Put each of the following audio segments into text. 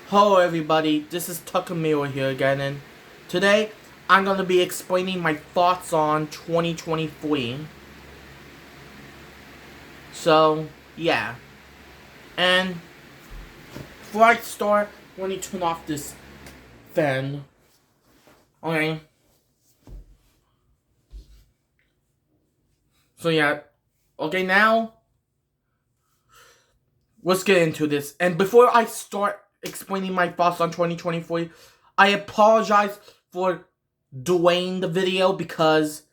Hello everybody, this is Takamiro here again, and today I'm going to be explaining my thoughts on 2023. So, yeah. And before I start, let me turn off this fan. Okay. So yeah. Okay, now let's get into this. And before I start explaining my thoughts on 2023, I apologize for delaying the video because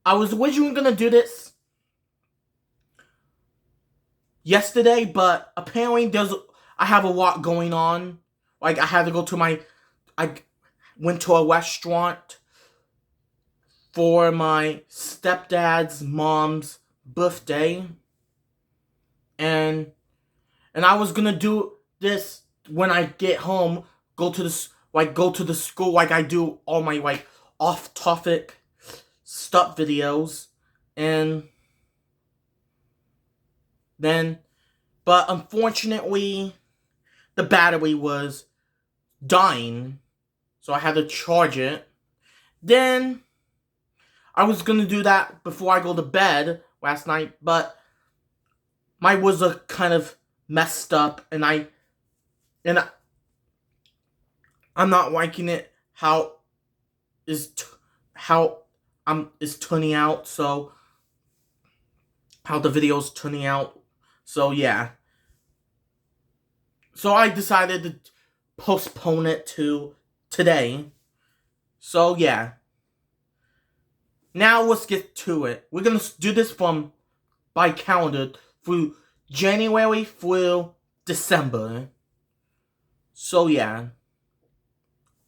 I was originally going to do this yesterday, but apparently I have a lot going on. Like I had to go to I went to a restaurant for my stepdad's mom's birthday, and I was gonna do this when I get home. Go to the school like I do all my off topic stuff videos, and then but unfortunately the battery was dying, so I had to charge it. Then I was gonna do that before I go to bed last night, but my was a kind of messed up, and I'm not liking it how is turning out. So how the video's turning out. So yeah. So I decided to postpone it to today. So yeah. Now let's get to it. We're gonna do this by calendar through January through December. So yeah.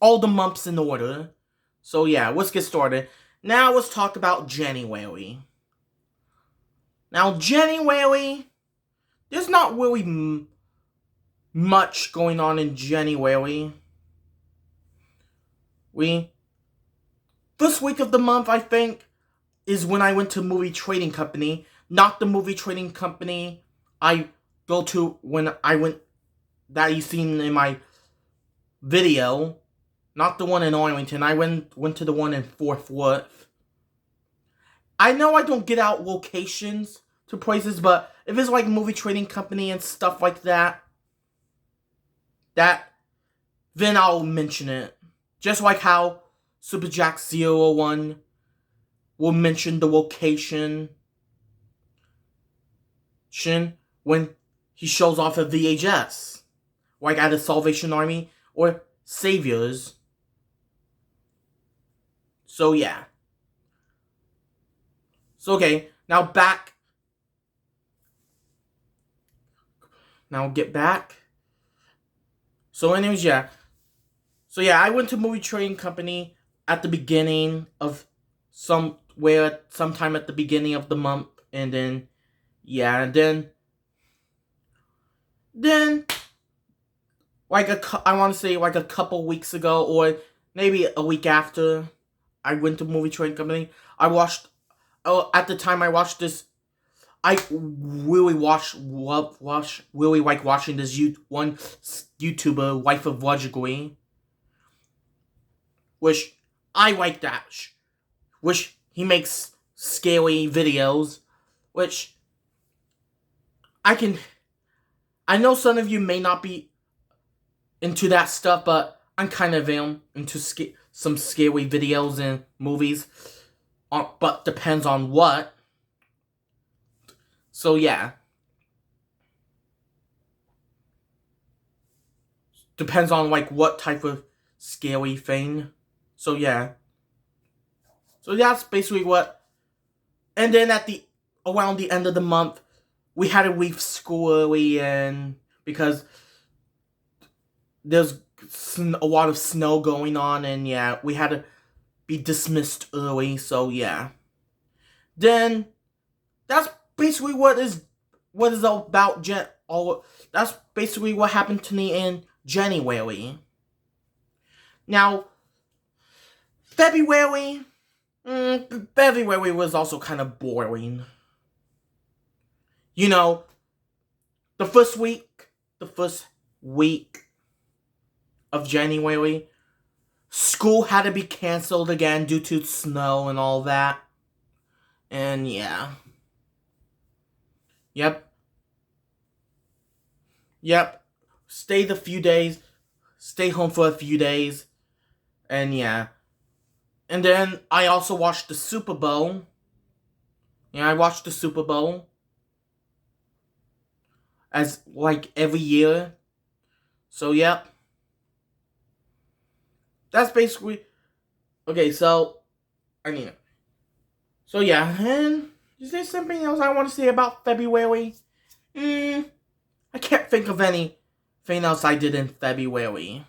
All the months in order. So yeah, let's get started. Now let's talk about January. Now January, there's not really much going on in January. First week of the month, I think, is when I went to movie trading company. Not the movie trading company I go to when I went that you seen in my video. Not the one in Arlington. I went to the one in Fort Worth. I know I don't get out locations to places, but if it's like movie trading company and stuff like that, then I'll mention it. Just like how Super Jack 01 will mention the location when he shows off a VHS, like at the Salvation Army or Saviors. So yeah. So okay, now back. Now get back. So anyways, yeah. So yeah, I went to movie trading company at the beginning of sometime at the beginning of the month, and then yeah, and then I want to say like a couple weeks ago, or maybe a week after I went to movie trading company, I watched. Oh, at the time I watched this. I really really like watching this one YouTuber, Wife of Wajagui, which I like that. Which he makes scary videos, which I know some of you may not be into that stuff, but I'm kind of into some scary videos and movies, but depends on what. So yeah, depends on like what type of scary thing. So yeah, so that's basically what. And then around the end of the month, we had to leave school early, and because there's a lot of snow going on, and yeah, we had to be dismissed early. So yeah, then that's basically what is all about. That's basically what happened to me in January. Now February, February was also kind of boring. You know, the first week of January, school had to be canceled again due to snow and all that. And yeah. Yep. Stay home for a few days. And yeah. And then I also watched the Super Bowl. Yeah, I watched the Super Bowl. As, like, every year. So, yep. That's basically... Okay, so... So, yeah. And is there something else I want to say about February? I can't think of anything else I did in February.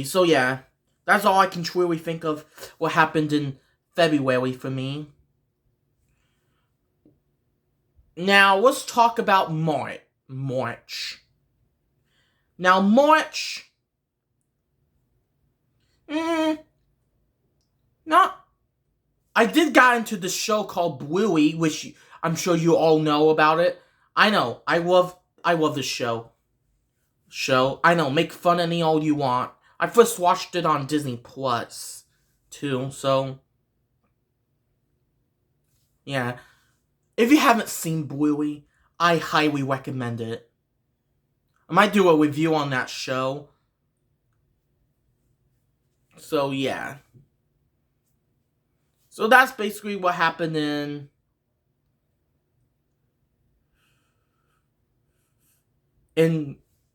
So, yeah. That's all I can truly think of what happened in February for me. Now, let's talk about March. Now, March... I did get into the show called Bluey, which I'm sure you all know about it. I know, I love the show. I know, make fun of me all you want. I first watched it on Disney Plus, too, so... Yeah. If you haven't seen Bluey, I highly recommend it. I might do a review on that show. So, yeah. So that's basically what happened in...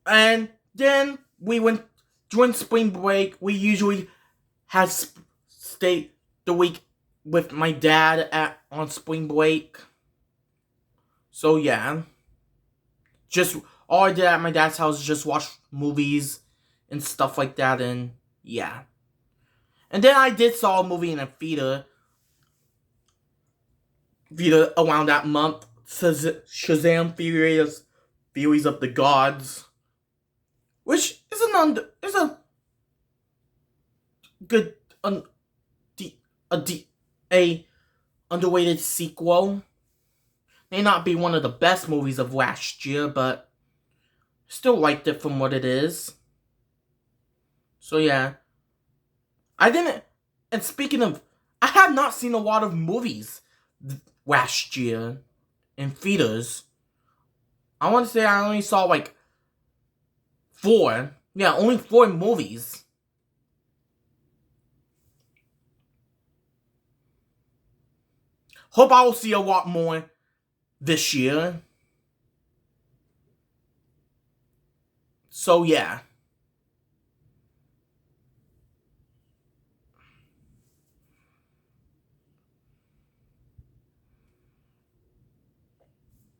And then we went... During spring break, we usually had stay the week with my dad on spring break. So, yeah. All I did at my dad's house is just watch movies and stuff like that, and yeah. And then I did saw a movie in a theater around that month. Shazam Theories of the Gods. Which is a good, underrated sequel. May not be one of the best movies of last year, but still liked it from what it is. So yeah. And speaking of, I have not seen a lot of movies last year in theaters. I want to say I only saw like 4. Yeah, only 4 movies. Hope I will see a lot more this year. So yeah.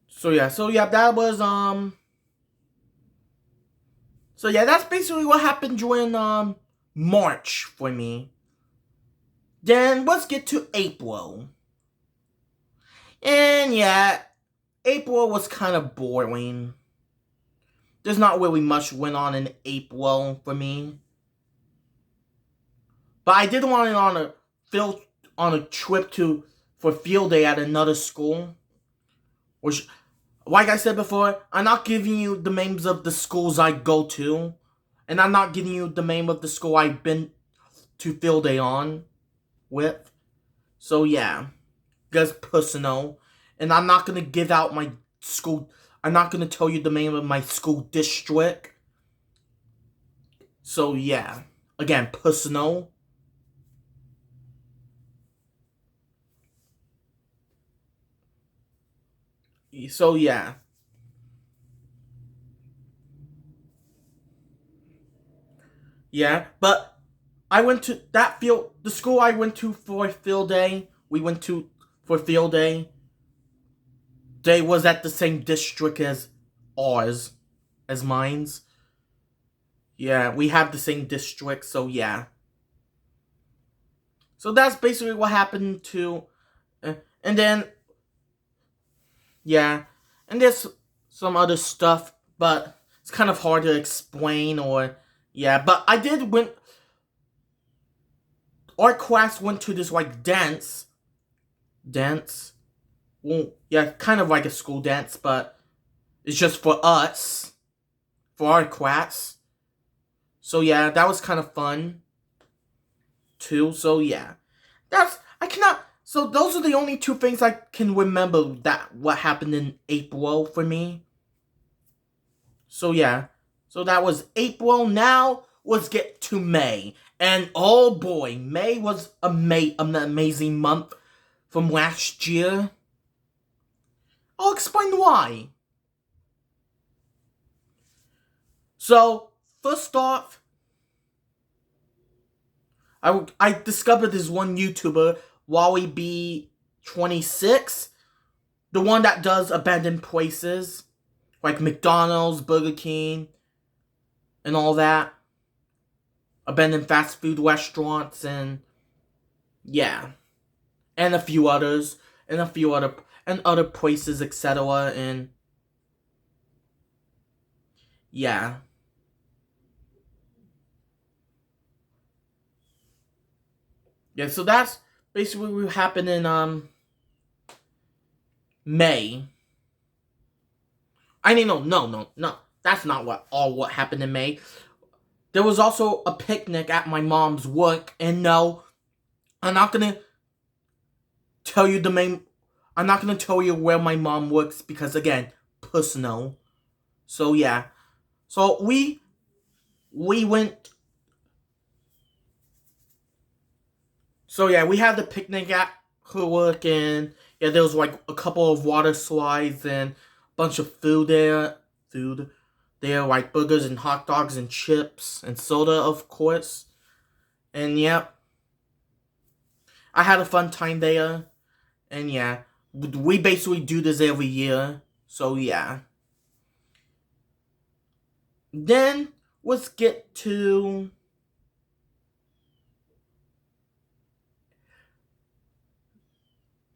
So yeah, that was So yeah, that's basically what happened during March for me. Then let's get to April. And yeah, April was kind of boring. There's not really much went on in April for me. But I did want it on a trip for field day at another school. Which, like I said before, I'm not giving you the names of the schools I go to. And I'm not giving you the name of the school I've been to field day on with. So yeah, because personal. And I'm not going to give out my school. I'm not going to tell you the name of my school district. So yeah, again, personal. So yeah. Yeah, but I went to the school I went to for field day. We went to for field day. They was at the same district as ours, as mine's. Yeah, we have the same district, so yeah. So that's basically what happened to, and then, yeah, and there's some other stuff, but it's kind of hard to explain yeah, but I did our class went to this like dance, well, yeah, kind of like a school dance, but it's just for us, for our class. So yeah, that was kind of fun too. So yeah, so those are the only two things I can remember that what happened in April for me. So yeah, so that was April. Now let's get to May. And oh boy, May was an amazing month from last year. I'll explain why. So, first off, I discovered this one YouTuber, Wally B26, the one that does abandoned places, like McDonald's, Burger King, and all that. Abandoned fast food restaurants, and yeah. And a few others, and other places, etc. And yeah. Yeah, so that's basically what happened in May. I mean, no. That's not what happened in May. There was also a picnic at my mom's work, and no, I'm not gonna tell you the main. I'm not gonna tell you where my mom works because again, personal. So yeah, so we went. So yeah, we had the picnic at her work, and yeah, there was like a couple of water slides and a bunch of food there. Food there, like burgers and hot dogs and chips and soda, of course. And yeah, I had a fun time there. And yeah, we basically do this every year. So yeah. Then let's get to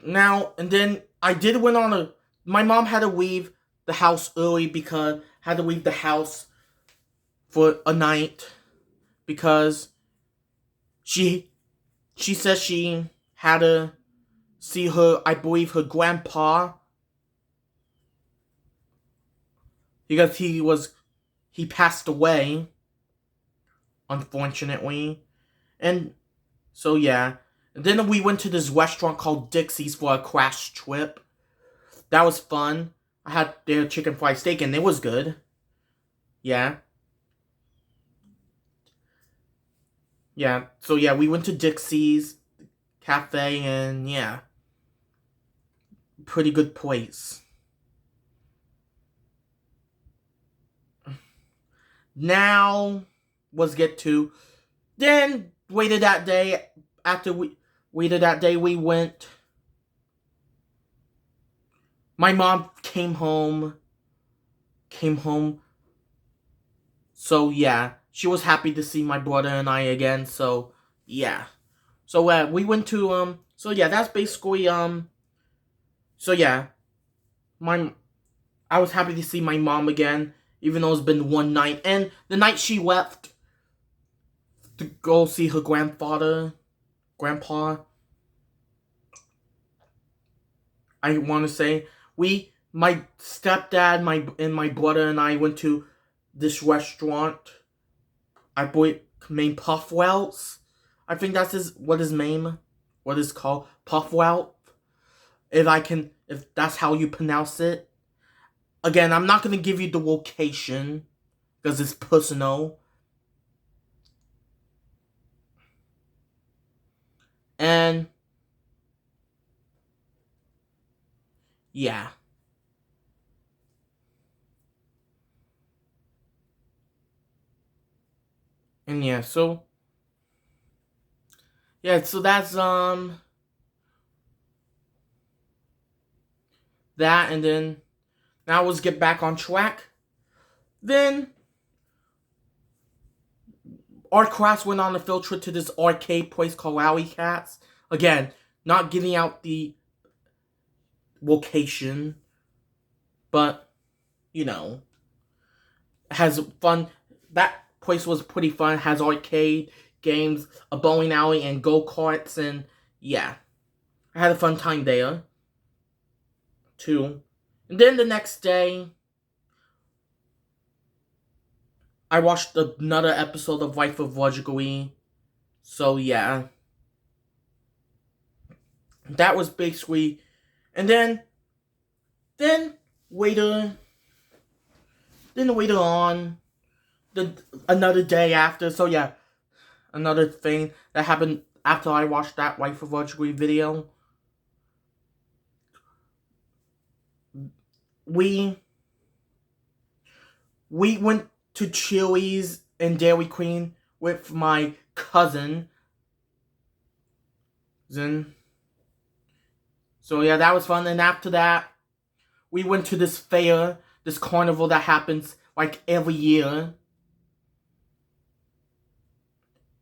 now. And then I did went on a. My mom had to leave the house early because had to leave the house for a night because she says she had to see her. I believe her grandpa because he passed away, unfortunately, and so yeah. And then we went to this restaurant called Dixie's for a crash trip. That was fun. I had their chicken fried steak and it was good. Yeah. Yeah. So yeah, we went to Dixie's cafe and yeah. Pretty good place. Now let's get to then later that day after we later that day we went my mom came home. So yeah, she was happy to see my brother and I again. So yeah. So we went to so yeah, that's basically so yeah, my I was happy to see my mom again even though it's been one night and the night she left to go see her grandpa, I want to say my stepdad, my brother and I went to this restaurant. I believe named Puffwells. I think that's what his name, what is called Puffwell. If that's how you pronounce it. Again, I'm not gonna give you the location because it's personal. And yeah. And yeah, so yeah, so that's that and then now let's get back on track. Then our class went on a field trip to this arcade place called Alley Cats. Again, not giving out the location, but you know, has fun. That place was pretty fun. Has arcade games, a bowling alley, and go karts, and yeah, I had a fun time there too. And then the next day, I watched another episode of Wife of Wajagui. So yeah. That was basically, and then later later on, another day after, so yeah, another thing that happened after I watched that Wife of Wajagui video. We went to Chili's and Dairy Queen with my cousin. So yeah, that was fun. And after that, we went to this fair, this carnival that happens like every year.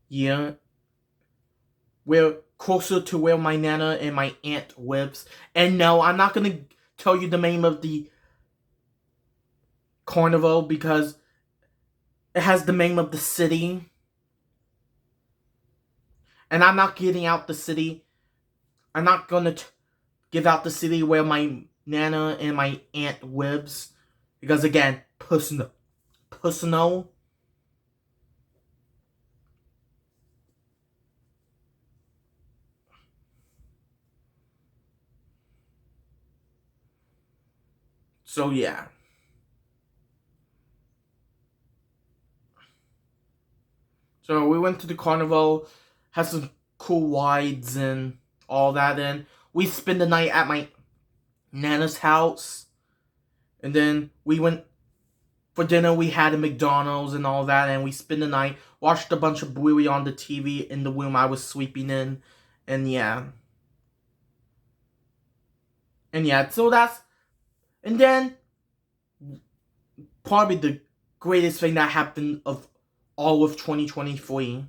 Yeah. We're closer to where my nana and my aunt lives. And no, I'm not gonna tell you the name of the carnival because it has the name of the city. And I'm not getting out the city. I'm not gonna give out the city where my nana and my aunt lives. Because again, personal. So yeah. So we went to the carnival, had some cool rides and all that, and we spent the night at my nana's house. And then we went for dinner. We had a McDonald's and all that, and we spent the night, watched a bunch of Bluey on the TV in the room I was sleeping in, and yeah. And yeah, so that's, and then probably the greatest thing that happened of all of 2023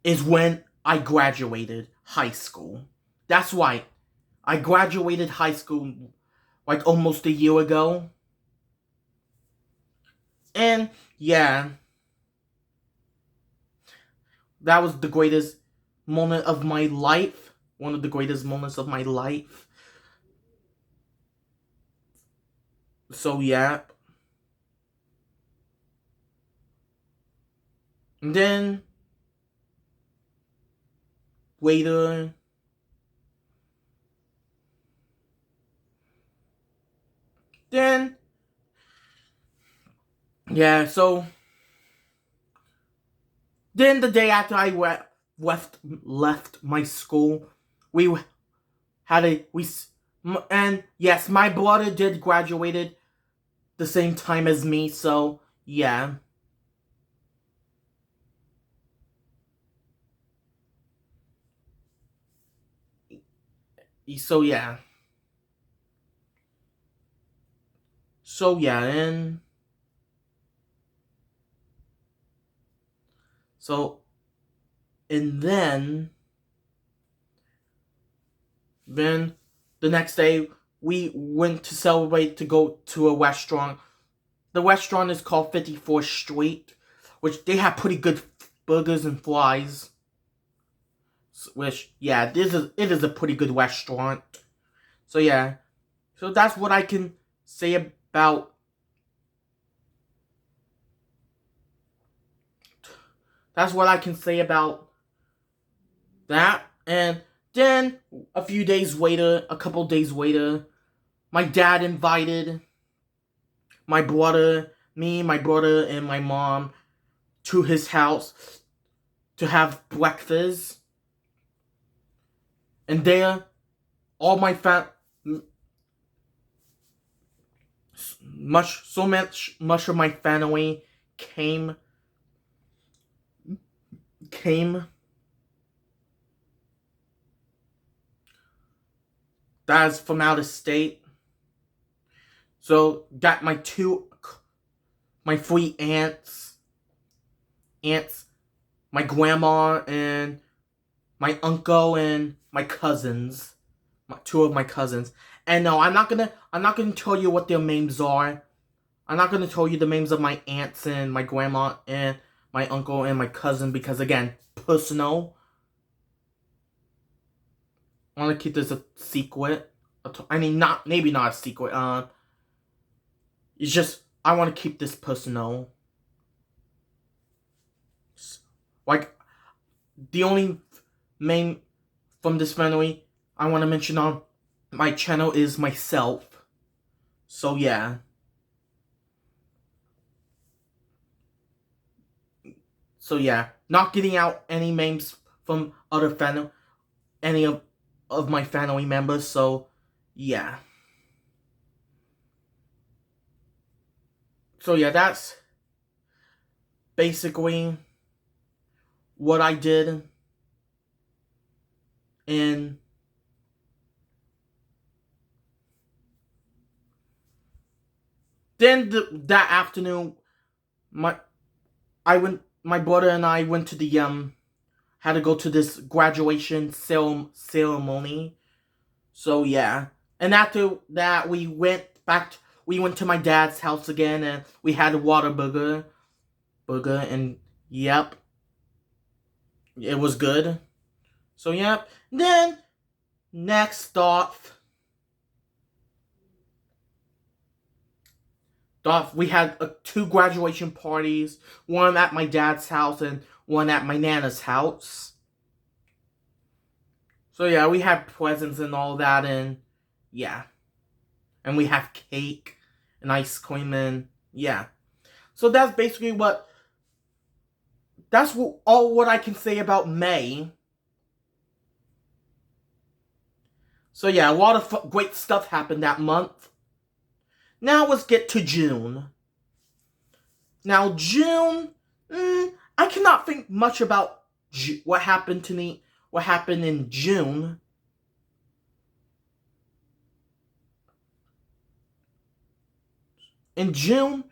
is when I graduated high school. That's right. I graduated high school like almost a year ago. And yeah, that was the greatest moment of my life. One of the greatest moments of my life. So yeah. And then later, then yeah, so then the day after I left my school, we had and yes, my brother did graduated the same time as me, so yeah. So yeah. So yeah, and so and then the next day we went to celebrate to go to a restaurant. The restaurant is called 54th Street, which they have pretty good burgers and fries. Which yeah, it is a pretty good restaurant. So yeah, so that's what I can say about. That's what I can say about that. And then a few days later, a couple days later, my dad invited my brother, me, my brother, and my mom to his house to have breakfast. And there, all my much of my family came that's from out of state. So got my three aunts, my grandma, and my uncle, and my cousins, two of my cousins. And no, I'm not gonna tell you what their names are. I'm not gonna tell you the names of my aunts and my grandma and my uncle and my cousin because again, personal. I want to keep this a secret. I mean, maybe not a secret. It's just I want to keep this personal. Like, the only main from this family I want to mention on my channel is myself. So yeah. So yeah, not getting out any memes from other any of my family members. So yeah. So yeah, that's basically what I did in then that afternoon. My brother and I went to the had to go to this graduation ceremony. So yeah, and after that we went to my dad's house again, and we had a burger, and yep, it was good. So yep. Then next off, we had two graduation parties. One at my dad's house and one at my nana's house. So yeah, we had presents and all that, and yeah, and we have cake and ice cream, and yeah. So that's basically all what I can say about May. So yeah, a lot of great stuff happened that month. Now let's get to June. Now June, I cannot think much about what happened to me. What happened in June? In June,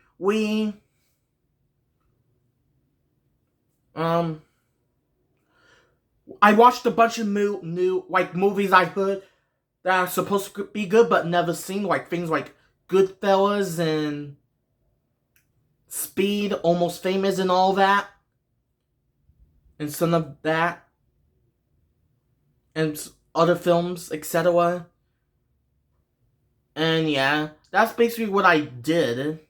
I watched a bunch of new like movies I heard that are supposed to be good but never seen, like things like Goodfellas and Speed, Almost Famous, and all that, and some of that, and other films, etc. And yeah, that's basically what I did.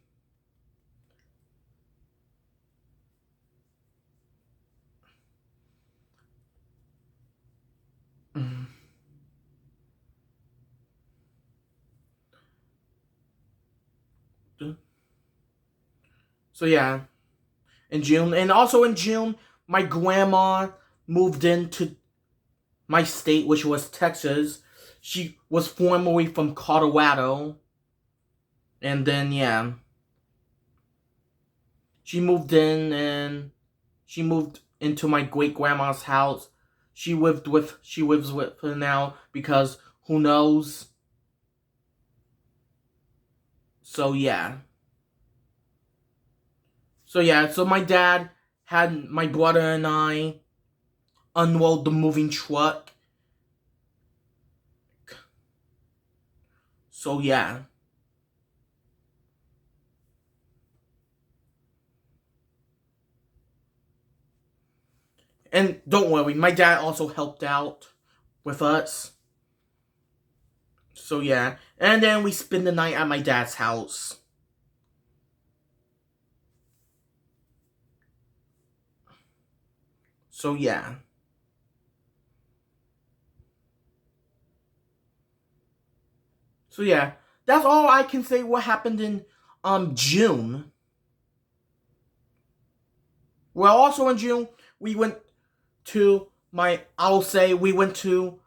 So yeah, in June, and also in June, my grandma moved into my state, which was Texas. She was formerly from Colorado, and then yeah, she moved in, and she moved into my great grandma's house. She lives with her now because who knows. So yeah. So my dad had my brother and I unload the moving truck. So yeah. And don't worry, my dad also helped out with us. So yeah. And then we spend the night at my dad's house. So yeah. So yeah. That's all I can say what happened in June. Well, also in June, we went to we went to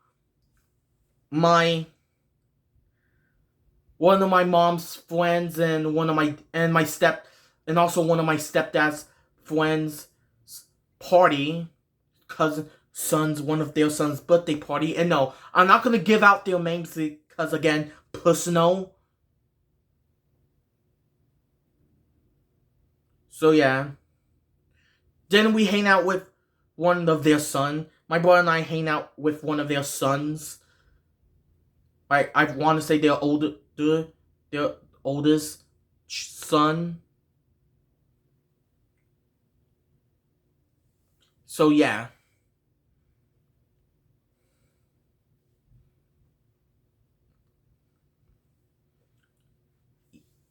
my one of my mom's friends and also one of my stepdad's friends party, one of their son's birthday party. And no, I'm not gonna give out their names because again, personal. So yeah. Then we hang out with one of their son. My brother and I hang out with one of their sons. I want to say their oldest son. So yeah.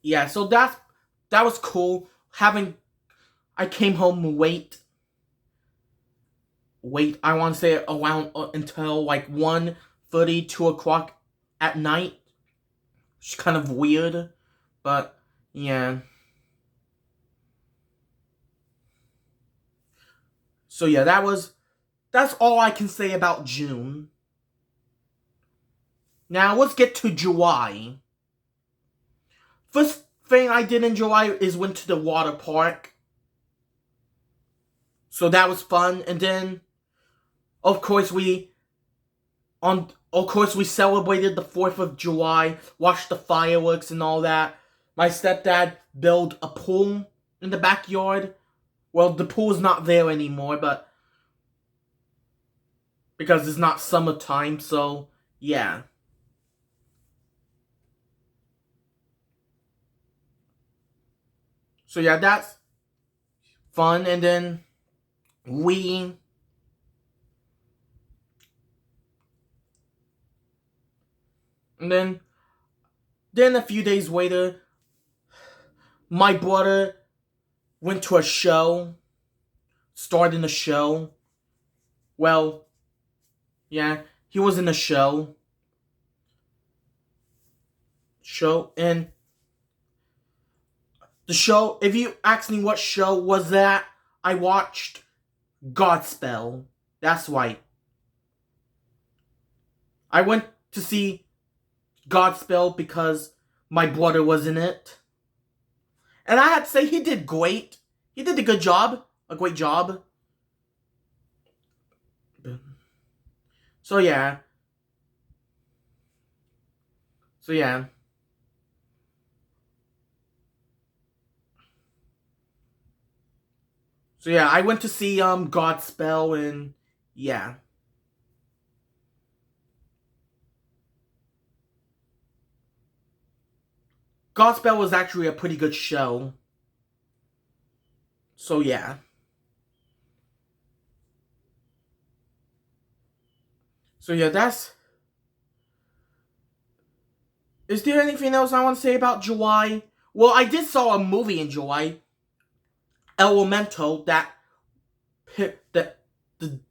Yeah, so that's that was cool. I came home late. I want to say around until like 1:30, 2 o'clock at night. It's kind of weird, but yeah. So yeah, that's all I can say about June. Now let's get to July. First thing I did in July is went to the water park. So that was fun. And then of course we celebrated the 4th of July, watched the fireworks and all that. My stepdad built a pool in the backyard. Well, the pool's not there anymore, but because it's not summertime, so yeah. So yeah, that's fun. And then we and then a few days later, my brother went to a show, starred in a show. Well, yeah, he was in a show, and the show, if you ask me what show was that, I watched Godspell. That's right. I went to see Godspell because my brother was in it. And I had to say, he did great. He did a good job. A great job. So yeah. So yeah. So yeah, I went to see Godspell, and yeah. Godspell was actually a pretty good show. So yeah. So yeah, that's... Is there anything else I want to say about July? Well, I did saw a movie in July, Elemental, that the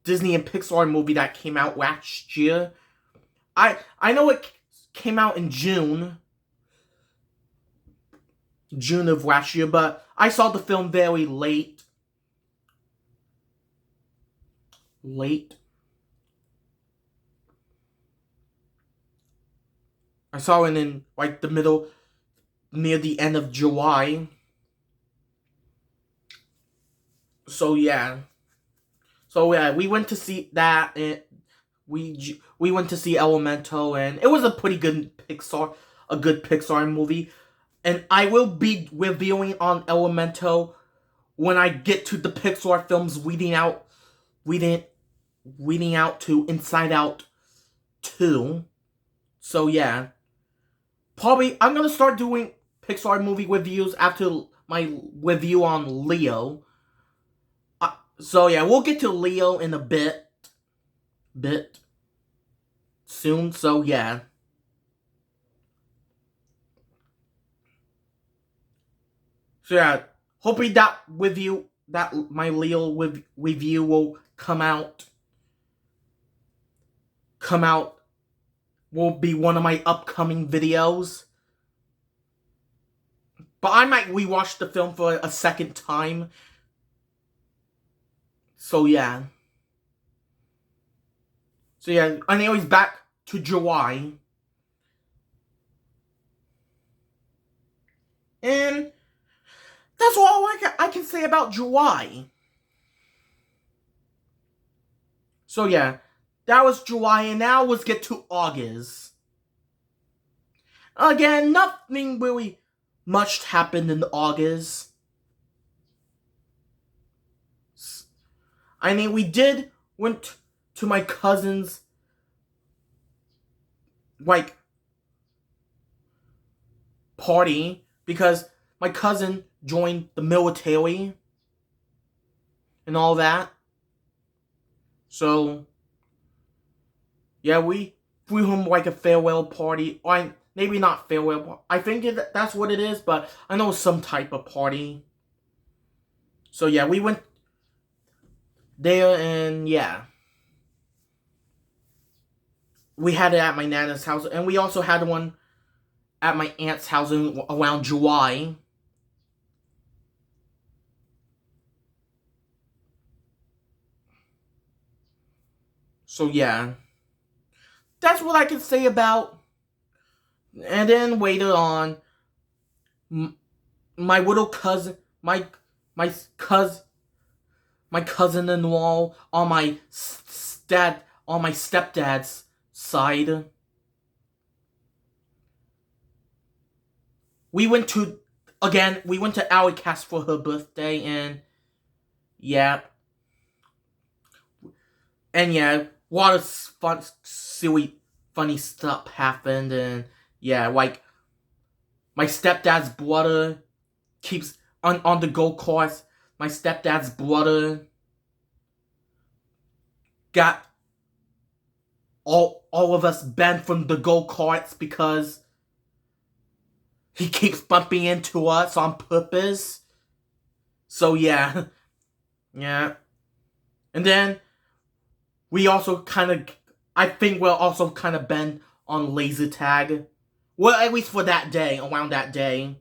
Disney and Pixar movie that came out last year. I know it came out in June of last year, but I saw the film very late. I saw it in like the middle, near the end of July. So yeah. So yeah, we went to see that, and we went to see Elemental, and it was a good Pixar movie. And I will be reviewing on Elemental when I get to the Pixar films leading out to Inside Out 2. So yeah. Probably I'm gonna start doing Pixar movie reviews after my review on Leo. So yeah, we'll get to Leo in a bit soon. So yeah. So yeah, hoping that my Leo review will come out. Will be one of my upcoming videos. But I might rewatch the film for a second time. So yeah. So yeah, anyways, back to July. And that's all I can say about July. So yeah, that was July, and now let's get to August. Again, nothing really much happened in August. I mean, we did went to my cousin's, like, party because my cousin joined the military and all that. So yeah, we threw him like a farewell party. maybe not farewell. I think that's what it is, but I know it's some type of party. So yeah, we went there and yeah. We had it at my nana's house, and we also had one at my aunt's house around July. So yeah, that's what I can say about. And then later on, my little cousin, my cousin, my cousin-in-law on my stepdad's side. We went to Alley Cast for her birthday, and yeah, a lot of fun, silly, funny stuff happened, and yeah, like my stepdad's brother keeps on the go-karts. My stepdad's brother got all of us banned from the go-karts because he keeps bumping into us on purpose. So yeah. Yeah. And then we also I think we're also kind of banned on laser tag. Well, at least for that day, around that day.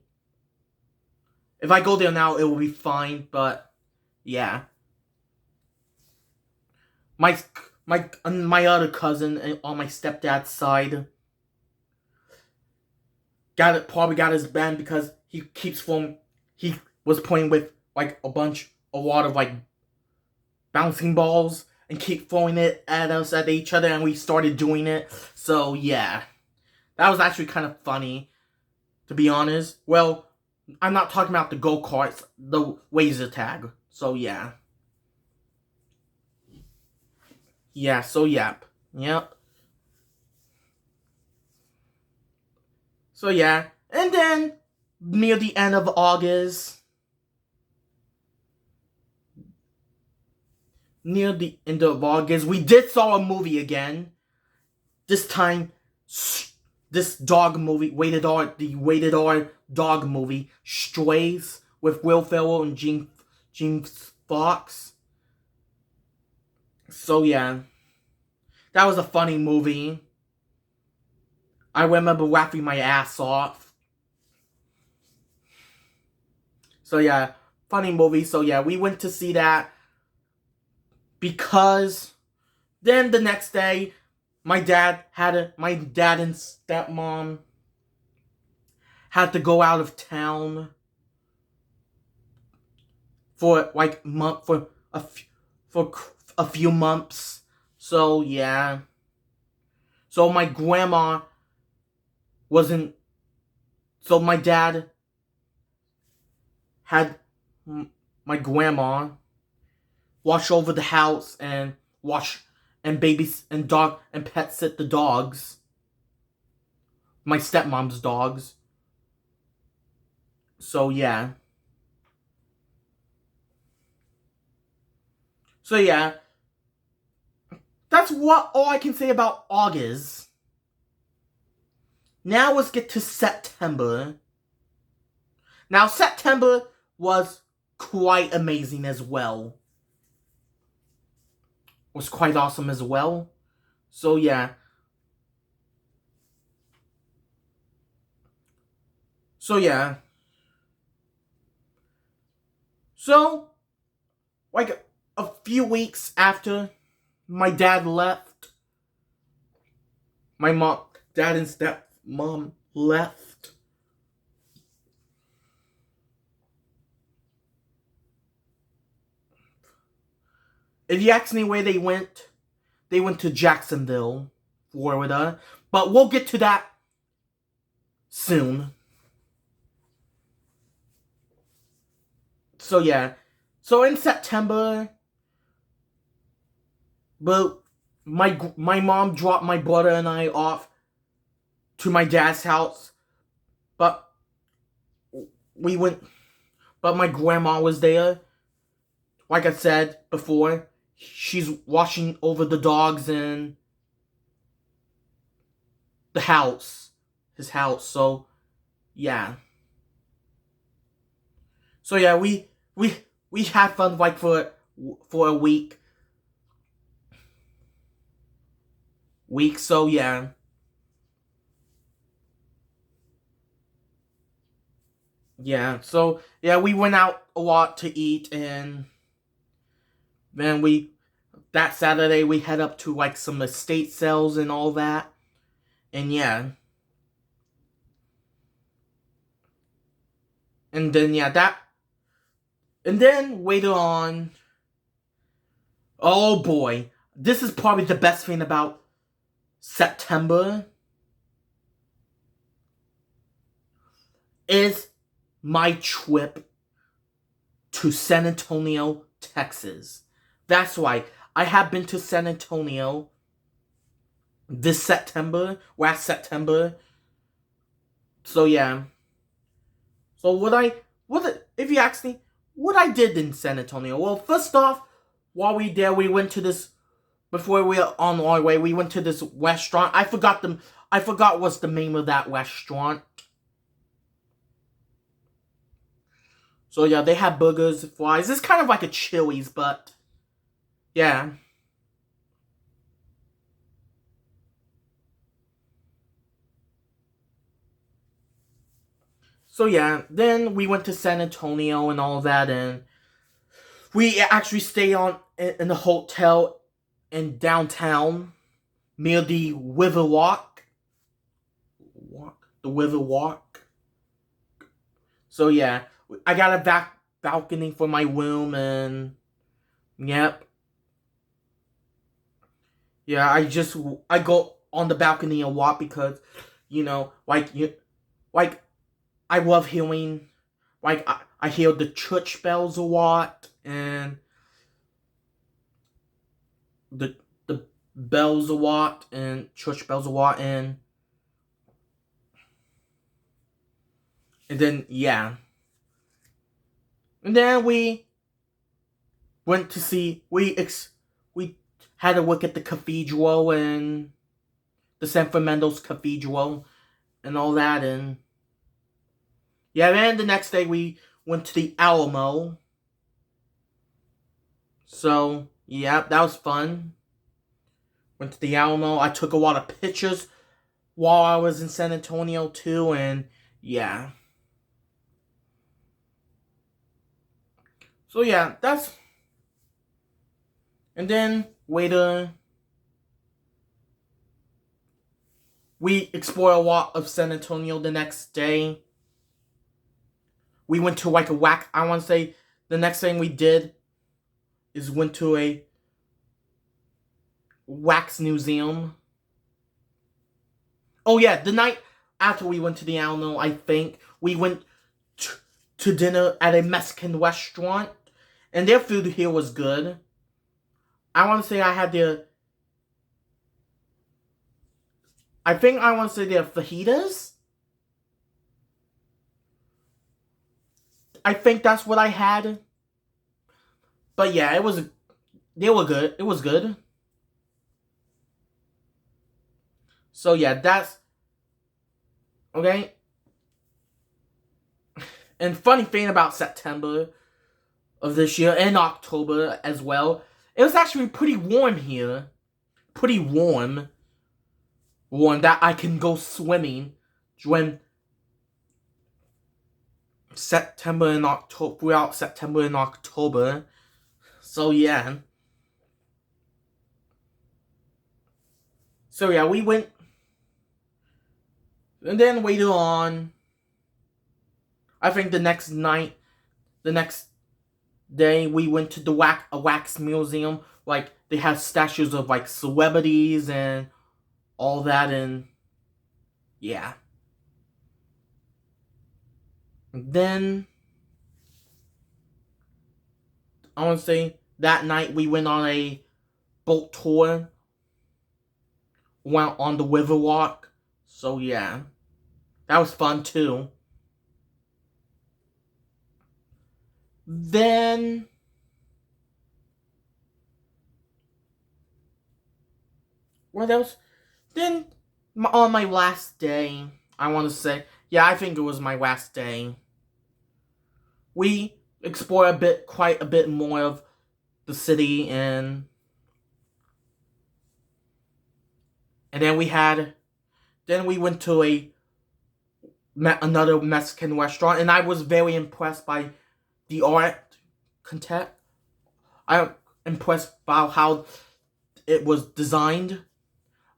If I go there now, it will be fine, but yeah. My other cousin on my stepdad's side probably got his ban because he was playing with like a lot of like bouncing balls and keep throwing it at us at each other, and we started doing it. So yeah, that was actually kind of funny, to be honest. Well, I'm not talking about the go-karts, the laser tag. So yeah. Yeah, so yep. So yeah. And then near the end of August, we did saw a movie again. This time, this dog movie, the rated R dog movie, Strays, with Will Ferrell and James Fox. So yeah, that was a funny movie. I remember laughing my ass off. So yeah, funny movie. So yeah, we went to see that because then the next day, my dad and stepmom had to go out of town for like for a few months. So yeah. So my grandma wasn't. So my dad had my grandma watch over the house and pet sit the dogs. My stepmom's dogs. So yeah. So yeah. That's all I can say about August. Now let's get to September. Now September was quite amazing as well. Was quite awesome as well. So yeah. So yeah. So, like a few weeks after my dad left, my dad and stepmom left, if you ask me where they went to Jacksonville, Florida. But we'll get to that soon. So yeah. So in September, but my mom dropped my brother and I off to my dad's house. But we went but my grandma was there. Like I said before, she's watching over the dogs in the house. his house. So yeah. So yeah, we had fun like for a week. So yeah. Yeah, so yeah, we went out a lot to eat, and then that Saturday we head up to like some estate sales and all that. And yeah. And then yeah, that and then later on, oh boy, this is probably the best thing about September is my trip to San Antonio, Texas. That's right. I have been to San Antonio this September, last September. So yeah. So if you ask me what I did in San Antonio, well, first off, while we there, we went to this before we were on our way. We went to this restaurant. I forgot what's the name of that restaurant. So yeah, they have burgers, fries. It's kind of like a Chili's, but yeah. So yeah, then we went to San Antonio and all that, and we actually stayed in the hotel in downtown near the Riverwalk. The Riverwalk. So yeah, I got a back balcony for my room, and yep, yeah. I go on the balcony a lot because, like I love hearing, I hear the church bells a lot, and the bells a lot, and church bells a lot, and then yeah, and then we went to see we had a look at the cathedral and the San Fernando's Cathedral and all that, and yeah. Then the next day we went to the Alamo. So yeah, that was fun. Went to the Alamo. I took a lot of pictures while I was in San Antonio too, and yeah. So yeah, that's and then later we explored a lot of San Antonio the next day. We went to like a whack. I want to say the next thing we did is went to a wax museum. Oh yeah, the night after we went to the Alamo, I think we went to dinner at a Mexican restaurant, and their food here was good. I want to say I had their. I think I want to say their fajitas. I think that's what I had. But yeah, it was. They were good. It was good. So yeah, that's okay. And funny thing about September of this year and October as well, it was actually pretty warm here. Pretty warm. Warm that I can go swimming when September and October, throughout September and October. So yeah. So yeah, we went, and then later on, I think the next day, we went to the wax museum. Like they have statues of like celebrities and all that, and yeah. Then I want to say that night we went on a boat tour, went on the Riverwalk. So yeah, that was fun too. Then what else? Then on my last day, I want to say, yeah, I think it was my last day. We explored quite a bit more of the city, and then we went to another Mexican restaurant, and I was very impressed by the art content. I'm impressed by how it was designed.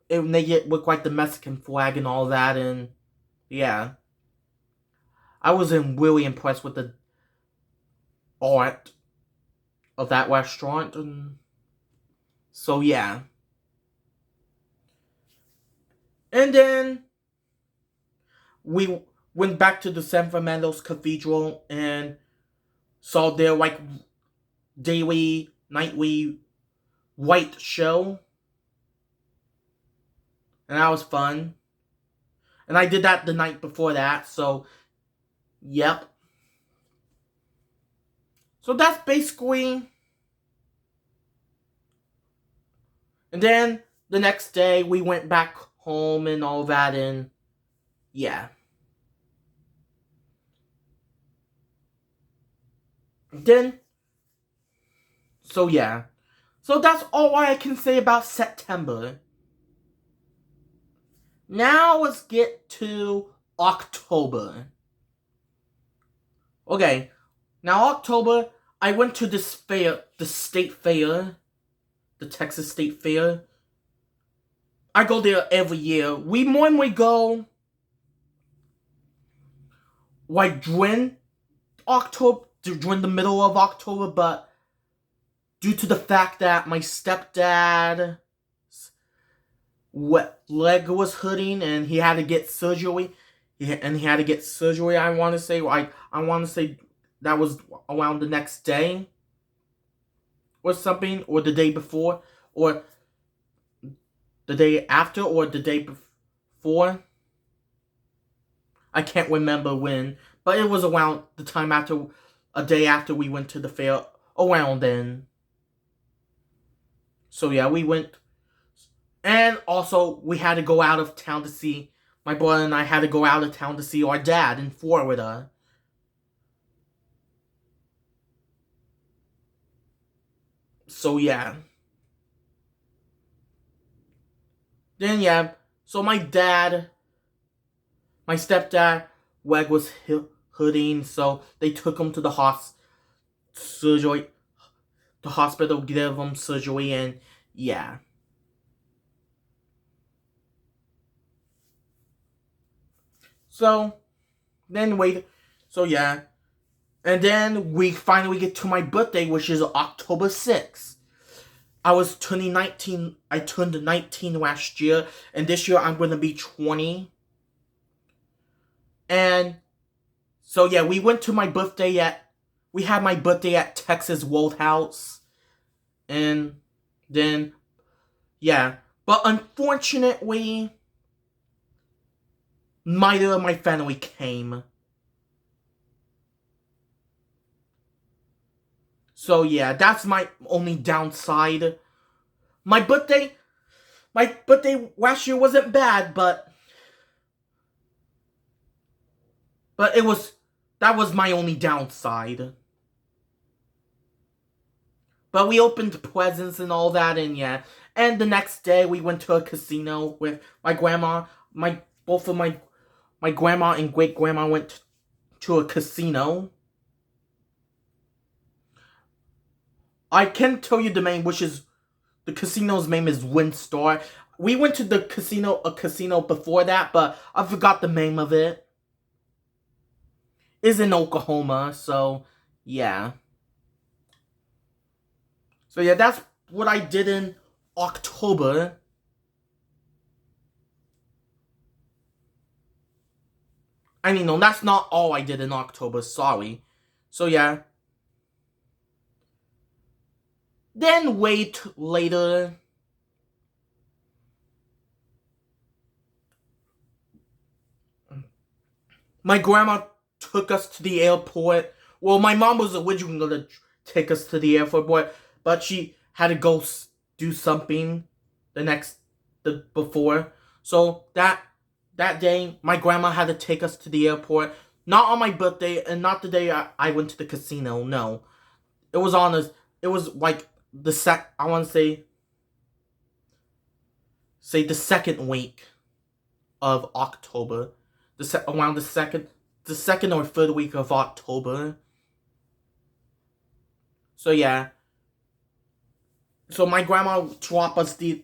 It made it look like the Mexican flag and all that, and yeah, I was really impressed with the art of that restaurant, and so yeah. And then we went back to the San Fernando's Cathedral and saw their like daily, nightly white show, and that was fun. And I did that the night before that, so yep. So that's basically. And then the next day we went back home and all that, and yeah. Then, so yeah. So that's all I can say about September. Now let's get to October. Okay, now October, I went to this fair, the state fair, the Texas State Fair. I go there every year. We normally go like during during the middle of October, but due to the fact that my stepdad's leg was hurting and he had to get surgery, I want to say, that was around the next day or something, or the day before, or the day after, or the day before. I can't remember when, but it was around the time after, a day after we went to the fair, around then. So yeah, we went, and also we had to go out of town to see, my brother and I had to go out of town to see our dad in Florida. So yeah. Then yeah, so my stepdad leg was hurting, so they took him to the surgery, the hospital, gave him surgery, and yeah. So then so yeah, and then we finally get to my birthday, which is October 6th. I turned 19 last year, and this year I'm gonna be 20. And so yeah, we had my birthday at Texas Roadhouse, and then yeah, but unfortunately, neither of my family came. So yeah, that's my only downside. My birthday last year wasn't bad, but that was my only downside. But we opened presents and all that, and yeah. And the next day we went to a casino with my grandma. Both of my grandma and great grandma went to a casino. I can tell you the name, which is the casino's name is WinStar. We went to a casino before that, but I forgot the name of it. It's in Oklahoma, so yeah. So yeah, that's what I did in October. I mean, no, that's not all I did in October, sorry. So yeah. Then wait later. My grandma took us to the airport. Well, my mom was originally going to take us to the airport, but she had to go do something the before. So that that day, my grandma had to take us to the airport. Not on my birthday, and not the day I went to the casino. No, it was on a. It was like I want to say the second week of October, around the second or third week of October. So yeah. So my grandma took us to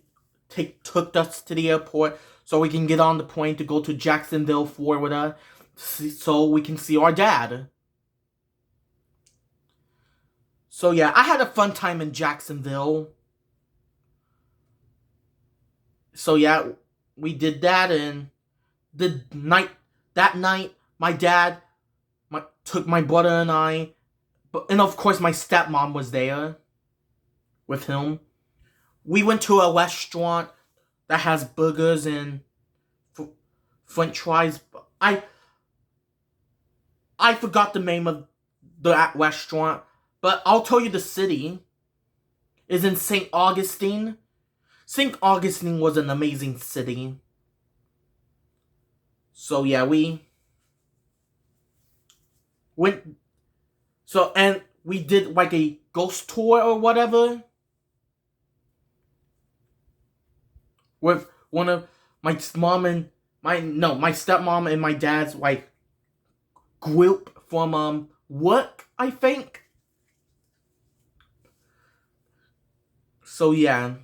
the airport so we can get on the plane to go to Jacksonville, Florida, so we can see our dad. So yeah, I had a fun time in Jacksonville. So yeah, we did that, and that night, my dad took my brother and I, and of course my stepmom was there with him. We went to a restaurant that has burgers and French fries. I forgot the name of that restaurant, but I'll tell you the city is in St. Augustine. St. Augustine was an amazing city. So yeah, we went. So, and we did like a ghost tour or whatever with one of my stepmom and my dad's like group from work, I think. So yeah.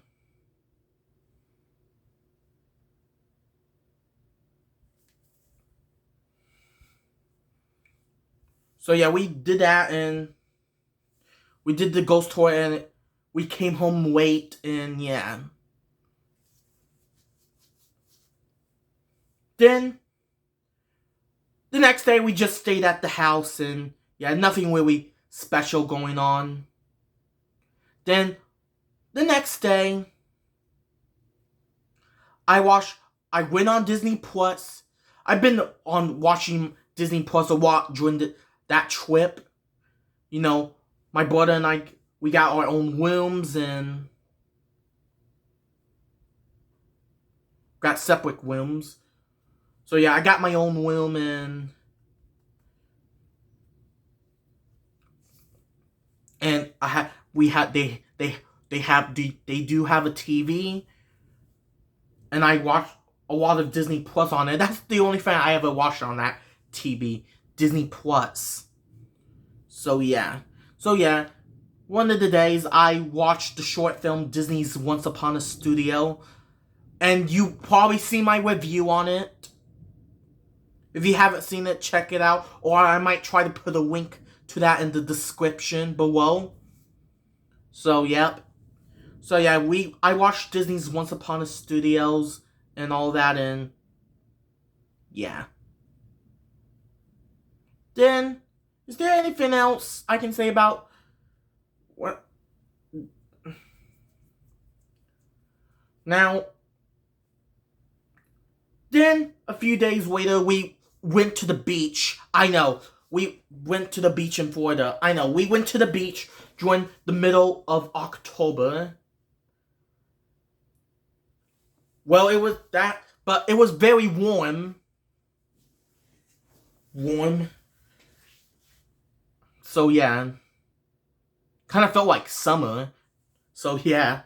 So yeah, we did that, and we did the ghost tour, and we came home late, and yeah. Then the next day we just stayed at the house, and yeah, nothing really special going on. Then the next day I went on Disney Plus. I've been on watching Disney Plus a lot during that trip. You know, my brother and I, we got our own rooms and got separate rooms. So yeah, I got my own room, and they do have a TV, and I watch a lot of Disney Plus on it. That's the only thing I ever watched on that TV, Disney Plus. So yeah, one of the days I watched the short film Disney's Once Upon a Studio, and you probably see my review on it. If you haven't seen it, check it out, or I might try to put a link to that in the description below. So yep. So yeah, I watched Disney's Once Upon a Studios and all that, and yeah. Then, is there anything else I can say about what? Now, then a few days later, we went to the beach. I know, we went to the beach in Florida. I know, we went to the beach during the middle of October. Well, but it was very warm. So yeah, kind of felt like summer. So yeah.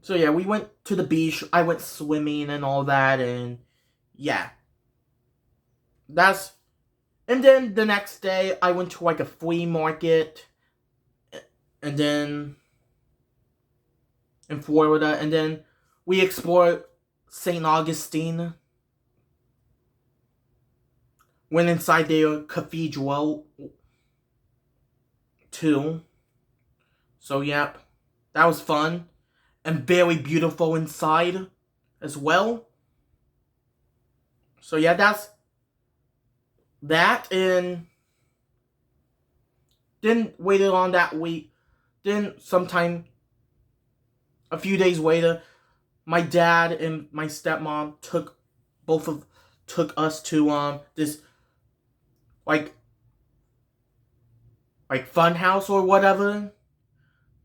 We went to the beach. I went swimming and all that, and yeah. And then the next day I went to like a flea market, and then in Florida, and then we explored St. Augustine. Went inside their cathedral too. So yep, that was fun and very beautiful inside as well. So yeah, that's that. And then later on that week, then sometime a few days later, my dad and my stepmom took us to this like fun house or whatever,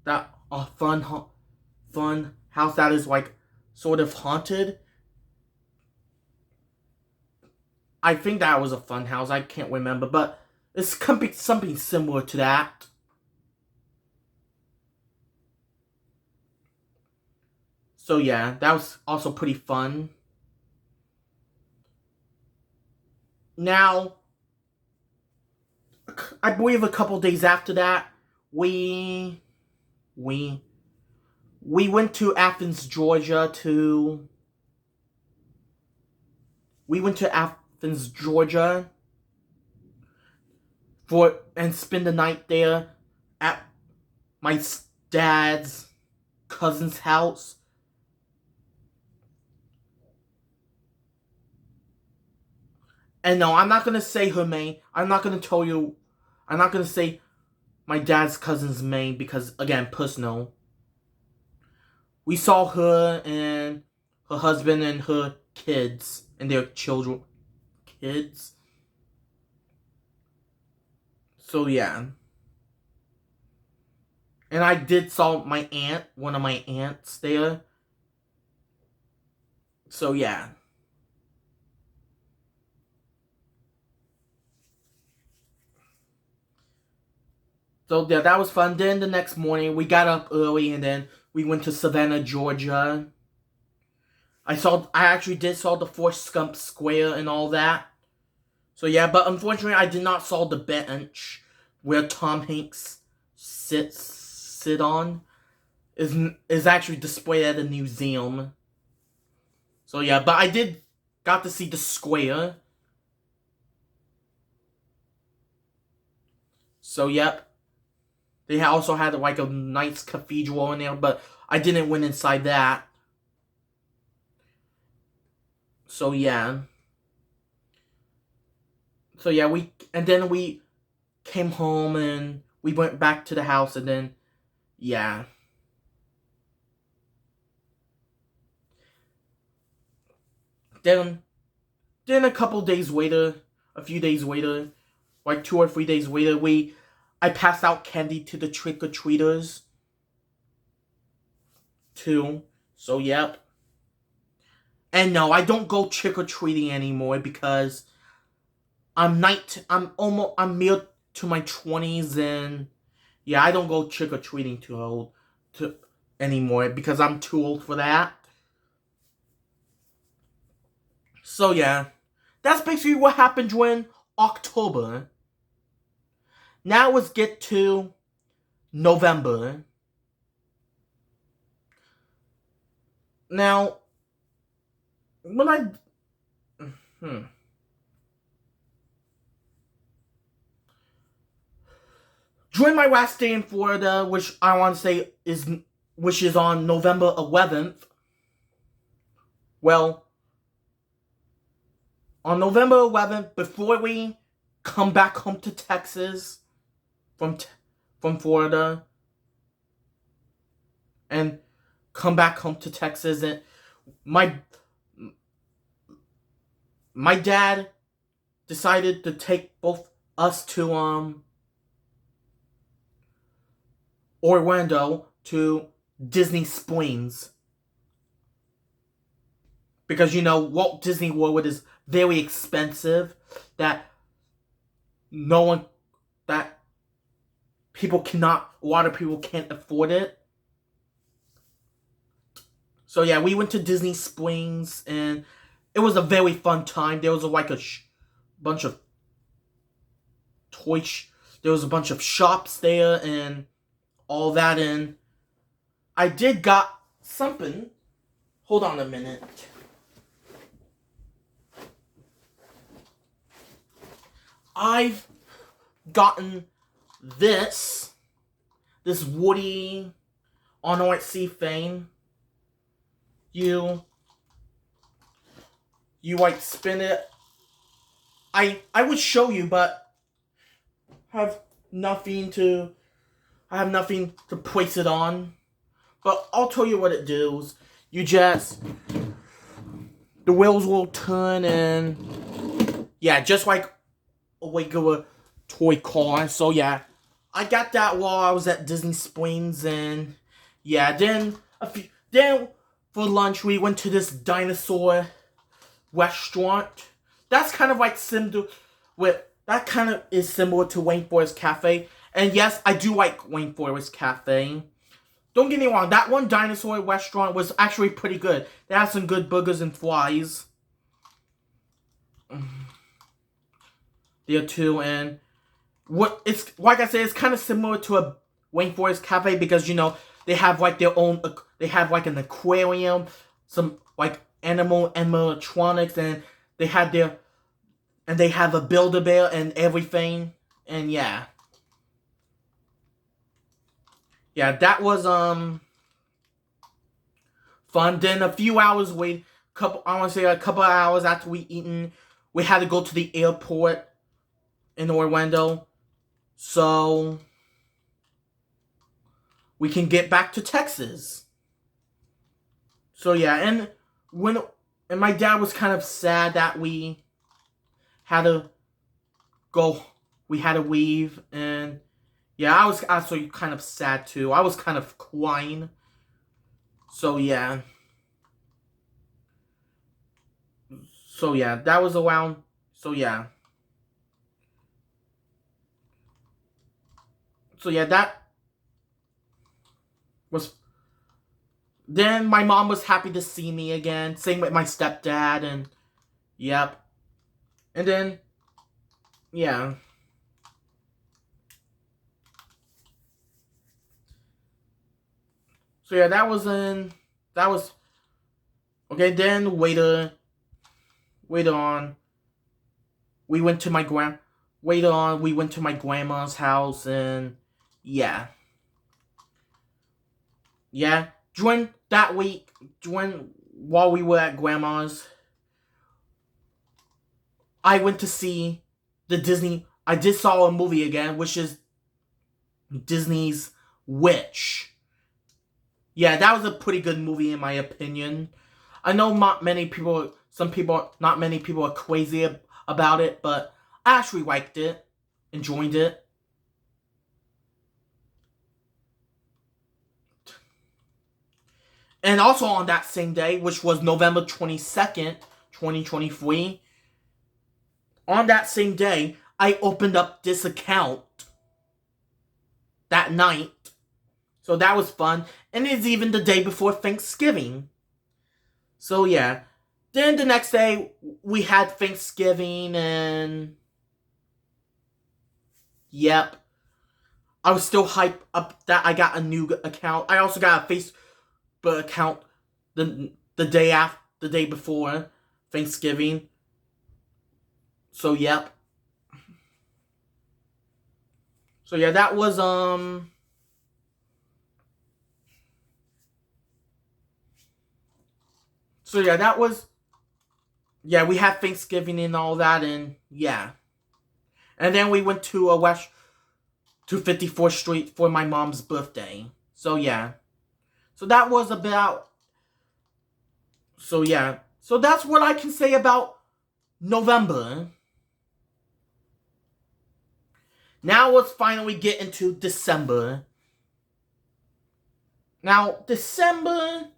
that fun house that is like sort of haunted. I think that was a fun house. I can't remember, but it's something similar to that. So yeah, that was also pretty fun. Now, I believe a couple days after that, we we we went to Athens, Georgia to we went to Athens, Georgia for and spend the night there at my dad's cousin's house. And no, I'm not gonna say her name. I'm not gonna tell you. I'm not gonna say my dad's cousin's name because, again, personal. We saw her and her husband and her kids and their children, kids. So yeah. And I did saw my aunt, one of my aunts there. So yeah. So yeah, that was fun. Then the next morning we got up early and then we went to Savannah, Georgia. I actually did saw the Forrest Gump Square and all that. So yeah, but unfortunately I did not saw the bench where Tom Hanks sit on. Is actually displayed at a museum. So yeah, but I did got to see the square. So yep. They also had like a nice cathedral in there, but I didn't went inside that. So yeah. So yeah, then we came home and we went back to the house and then yeah. Then a couple days later, a few days later, like 2 or 3 days later, I passed out candy to the trick-or-treaters too. So yep. And no, I don't go trick-or-treating anymore because I'm near to my 20s and yeah, I don't go trick-or-treating too old anymore because I'm too old for that. So yeah, that's basically what happened during October. Now let's get to November. Now, when I during my last day in Florida, which I want to say is on November 11th. Well, on November 11th, before we come back home to Texas from Florida and come back home to Texas, and my dad decided to take both us to Orlando to Disney Springs. Because Walt Disney World is very expensive, that a lot of people can't afford it. So yeah, we went to Disney Springs and it was a very fun time. There was bunch of there was a bunch of shops there and all that, and I did got something. Hold on a minute. I've gotten this Woody on Sea thing. You like spin it. I would show you, but I have nothing to place it on. But I'll tell you what it does. The wheels will turn and yeah, just like a regular toy car. So yeah, I got that while I was at Disney Springs, and yeah, then for lunch we went to this dinosaur restaurant that's kind of like similar with that kind of is similar to Wayne Forest Cafe. And yes, I do like Wayne Forest Cafe. Don't get me wrong, that one dinosaur restaurant was actually pretty good. They had some good burgers and fries. There too, and what it's like I said, it's kind of similar to a Wayne Forest Cafe because they have like their own. They have like an aquarium, some like animal animatronics, and they have a Build-A-Bear and everything, and yeah, that was fun. Then a few hours I want to say a couple of hours after we eaten, we had to go to the airport in Orlando, so we can get back to Texas. So yeah, and my dad was kind of sad that we had to go, we had to leave, and yeah, I was actually kind of sad too. I was kind of crying. So yeah. That was around. So yeah. That was. Then my mom was happy to see me again. Same with my stepdad, and yep. And then, yeah. So yeah, that was okay. Then later on, we went to my grandma's house, and yeah. During that week, while we were at grandma's, I went to see the Disney. I did saw a movie again, which is Disney's Witch. Yeah, that was a pretty good movie in my opinion. I know not many people are crazy about it, but I actually liked it, enjoyed it. And also on that same day, which was November 22nd, 2023, on that same day, I opened up this account that night. So that was fun. And it's even the day before Thanksgiving. So yeah. Then the next day, we had Thanksgiving, and yep. I was still hyped up that I got a new account. I also got a Facebook account the day before Thanksgiving. So yep. So yeah, that was So yeah, that was we had Thanksgiving and all that, and yeah. And then we went to 54th Street for my mom's birthday. So yeah. So that was about So yeah. So that's what I can say about November. Now let's finally get into December. Now, December,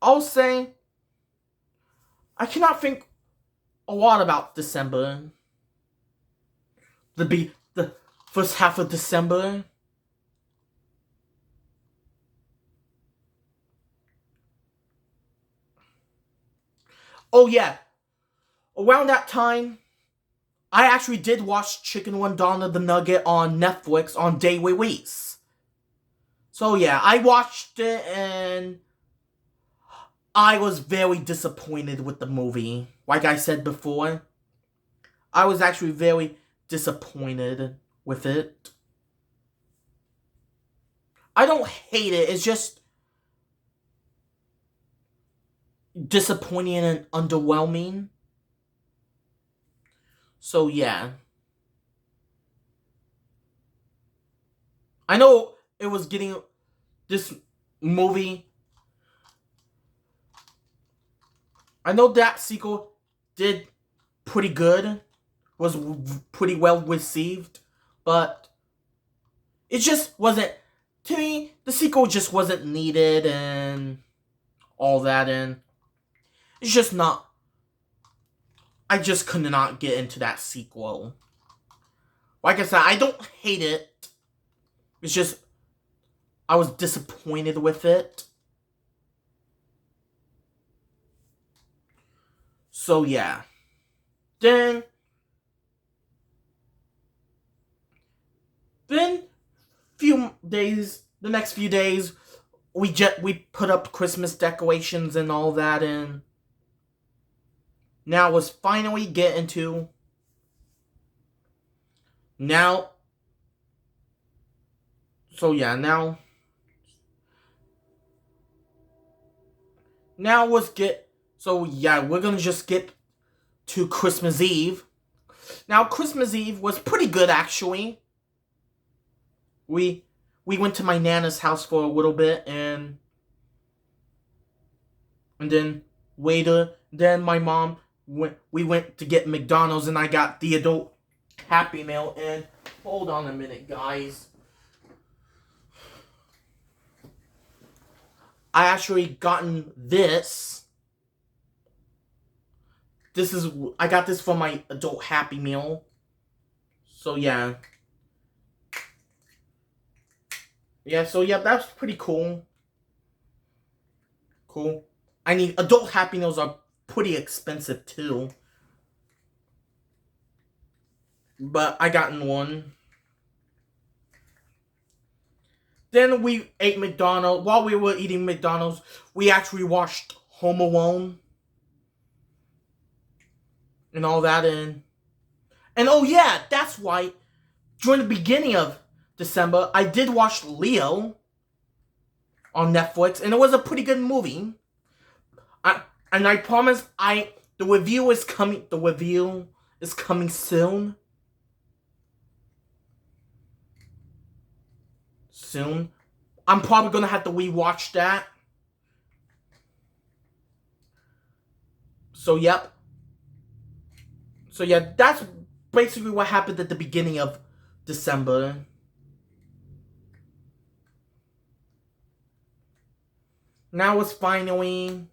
I'll say, I cannot think a lot about December. The first half of December. Oh yeah, around that time, I actually did watch Chicken One Donna the Nugget on Netflix on day release. So yeah, I watched it and I was very disappointed with the movie. Like I said before, I was actually very disappointed with it. I don't hate it, it's just disappointing and underwhelming. So yeah. I know it was getting this movie. I know that sequel did pretty good, was pretty well received, but it just wasn't, to me, the sequel just wasn't needed and all that, and it's just not. I just could not get into that sequel. Like I said, I don't hate it. It's just I was disappointed with it. So yeah. Then the next few days, we put up Christmas decorations and all that, and now was finally getting to now. So yeah, now was get. So yeah, we're gonna just get to Christmas Eve. Now Christmas Eve was pretty good actually. We went to my Nana's house for a little bit, and then then my mom we went to get McDonald's, and I got the adult Happy Meal. And hold on a minute, guys. I actually gotten this. I got this for my adult Happy Meal. So yeah. So yeah, that's pretty cool. Cool. I mean, adult Happy Meals are pretty expensive too. But I gotten one. Then we ate McDonald's. While we were eating McDonald's, we actually watched Home Alone. And all that. And oh yeah, that's why during the beginning of December, I did watch Leo on Netflix, and it was a pretty good movie. I promise the review is coming. The review is coming soon. I'm probably gonna have to rewatch that. So yep. So yeah, that's basically what happened at the beginning of December. Now it's finally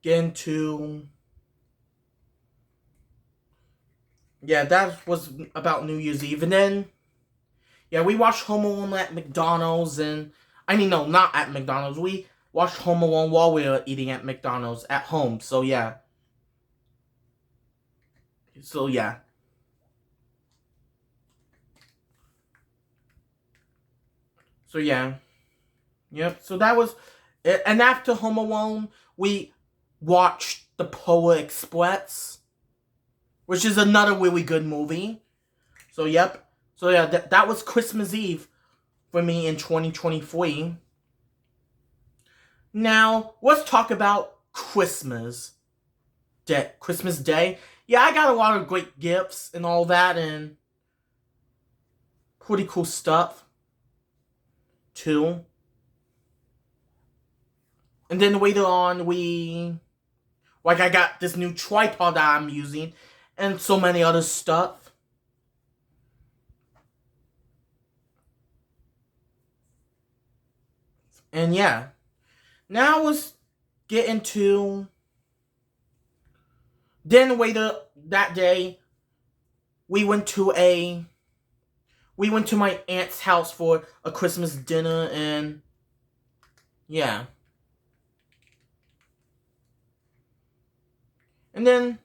getting to... Yeah, that was about New Year's Eve. And then, yeah, we watched Home Alone at McDonald's. And, I mean, no, not at McDonald's. We watched Home Alone while we were eating at McDonald's at home. So, yeah. So, yeah. So, yeah. Yep, so that was it. And after Home Alone, we watched The Polar Express, which is another really good movie. So, yep. So, yeah, that was Christmas Eve for me in 2023. Now, let's talk about Christmas Day. Christmas Day. Yeah, I got a lot of great gifts and all that, and pretty cool stuff, too. And then later on, I got this new tripod that I'm using, and so many other stuff. And yeah. Now let's get into... Then later that day, we went to my aunt's house for a Christmas dinner, and yeah. And then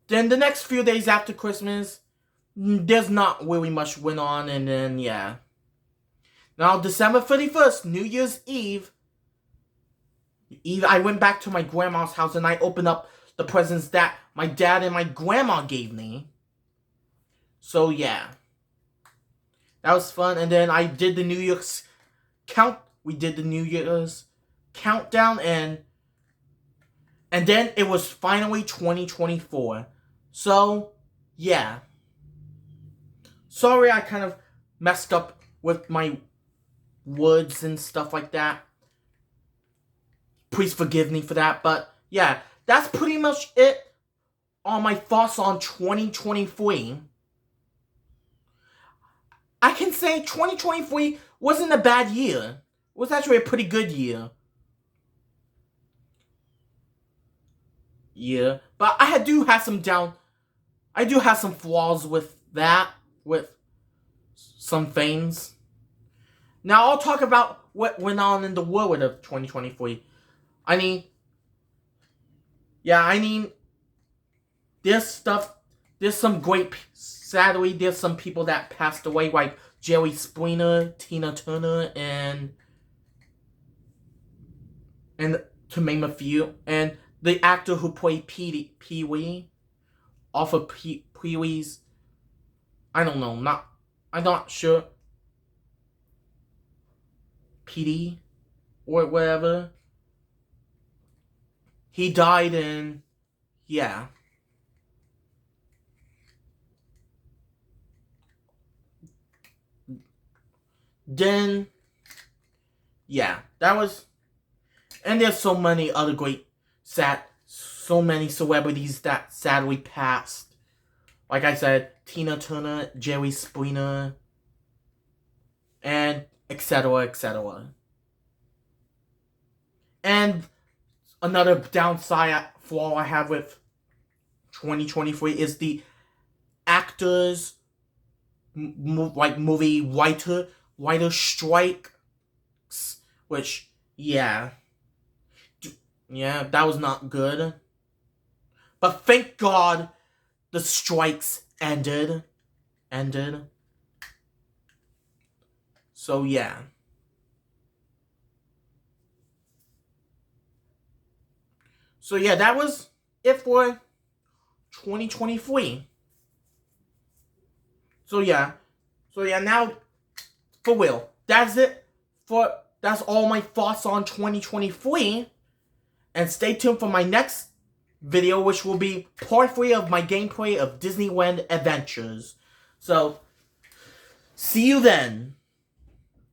the next few days after Christmas, there's not really much went on, and then yeah. Now December 31st, New Year's Eve, I went back to my grandma's house and I opened up the presents that my dad and my grandma gave me. So yeah. That was fun. And then I did the New Year's we did the New Year's countdown, and then it was finally 2024. So, yeah. Sorry I kind of messed up with my words and stuff like that. Please forgive me for that. But, yeah, that's pretty much it on my thoughts on 2023. I can say 2023 wasn't a bad year. It was actually a pretty good year. Yeah, but I do have some flaws with that, with some things. Now I'll talk about what went on in the world of 2023. I mean, there's some great, sadly, there's some people that passed away, like Jerry Springer, Tina Turner, and to name a few, and the actor who played Pee-wee, off of Pee-wee's, I'm not sure, PD, or whatever. He died in, yeah. Then, yeah, that was, and there's so many other so many celebrities that sadly passed. Like I said, Tina Turner, Jerry Springer, and etc., etc. And another downside flaw I have with 2023 is the actors, movie writer strike, which, yeah, that was not good. But thank God the strikes ended. So yeah. So yeah, that was it for 2023. So yeah, now, for real, that's it. That's all my thoughts on 2023. And stay tuned for my next video, which will be part 3 of my gameplay of Disneyland Adventures. So, see you then.